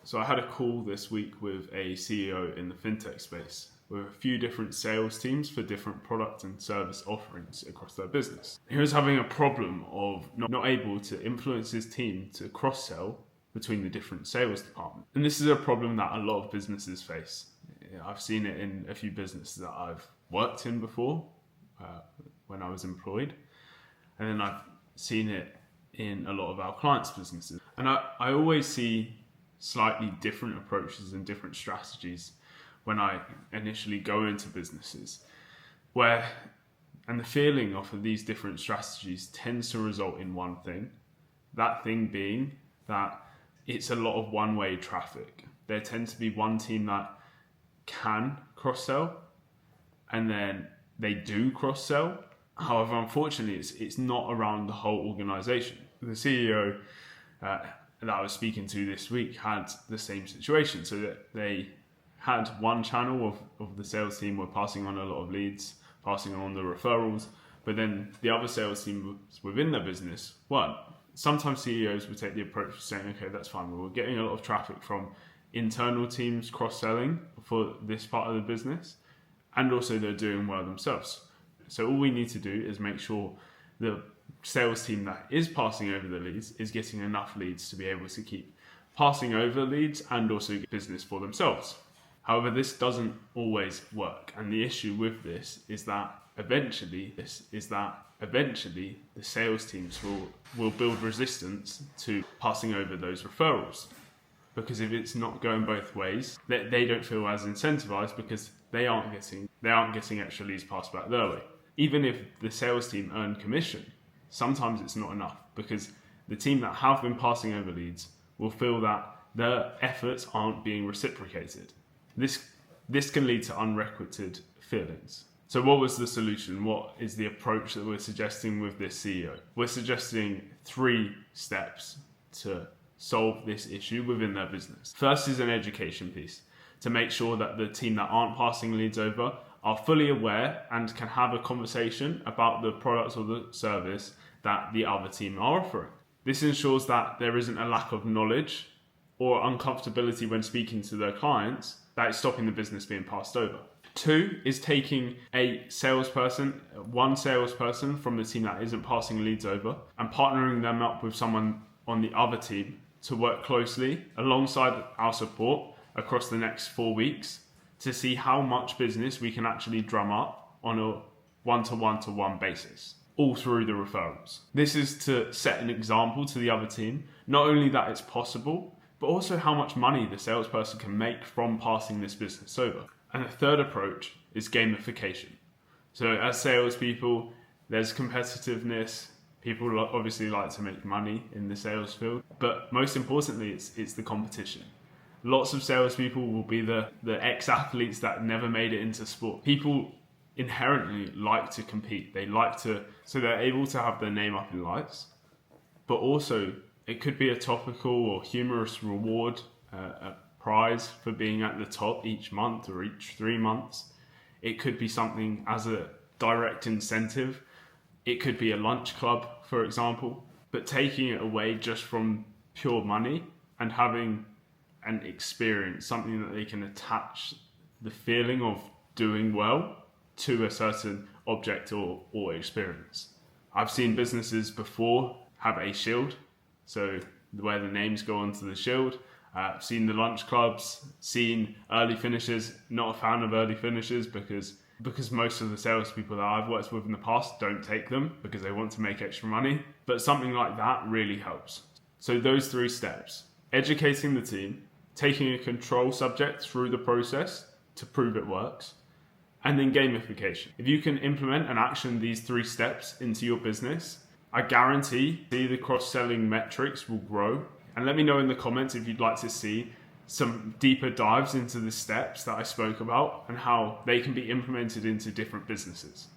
So I had a call this week with a CEO in the fintech space with a few different sales teams for different product and service offerings across their business. He was having a problem of not able to influence his team to cross-sell between the different sales departments. And this is a problem that a lot of businesses face. I've seen it in a few businesses that I've worked in before when I was employed. And then I've seen it in a lot of our clients' businesses. And I always see slightly different approaches and different strategies when I initially go into businesses and the feeling of these different strategies tends to result in one thing, that thing being that it's a lot of one-way traffic. There tends to be one team that can cross-sell and then they do cross-sell. However, unfortunately, it's not around the whole organization. The CEO that I was speaking to this week had the same situation, so that they had one channel of the sales team were passing on a lot of leads, passing on the referrals, but then the other sales team within their business weren't. Sometimes CEOs would take the approach of saying, okay, that's fine, we're getting a lot of traffic from internal teams cross-selling for this part of the business, and also they're doing well themselves. So all we need to do is make sure the sales team that is passing over the leads is getting enough leads to be able to keep passing over leads and also get business for themselves. However, this doesn't always work, and the issue with this is that eventually the sales teams will build resistance to passing over those referrals, because if it's not going both ways, they don't feel as incentivized because they aren't getting extra leads passed back their way. Even if the sales team earn commission, sometimes it's not enough because the team that have been passing over leads will feel that their efforts aren't being reciprocated. This can lead to unrequited feelings. So what was the solution? What is the approach that we're suggesting with this CEO? We're suggesting 3 steps to solve this issue within their business. First is an education piece to make sure that the team that aren't passing leads over are fully aware and can have a conversation about the product or the service that the other team are offering. This ensures that there isn't a lack of knowledge or uncomfortability when speaking to their clients that is stopping the business being passed over. 2 is taking one salesperson from the team that isn't passing leads over and partnering them up with someone on the other team to work closely alongside our support across the next 4 weeks to see how much business we can actually drum up on a one-to-one basis, all through the referrals. This is to set an example to the other team, not only that it's possible, but also how much money the salesperson can make from passing this business over. And the third approach is gamification. So as salespeople, there's competitiveness. People obviously like to make money in the sales field, but most importantly, it's the competition. Lots of salespeople will be the ex-athletes that never made it into sport. People inherently like to compete. So they're able to have their name up in lights, but also it could be a topical or humorous reward, a prize for being at the top each month or each 3 months. It could be something as a direct incentive. It could be a lunch club, for example, but taking it away just from pure money and having an experience, something that they can attach the feeling of doing well to a certain object or experience. I've seen businesses before have a shield, so where the names go onto the shield. I've seen the lunch clubs, seen early finishes. Not a fan of early finishes because most of the salespeople that I've worked with in the past don't take them because they want to make extra money. But something like that really helps. So those 3 steps: educating the team, taking a control subject through the process to prove it works, and then gamification. If you can implement and action these 3 steps into your business, I guarantee the cross-selling metrics will grow. And let me know in the comments if you'd like to see some deeper dives into the steps that I spoke about and how they can be implemented into different businesses.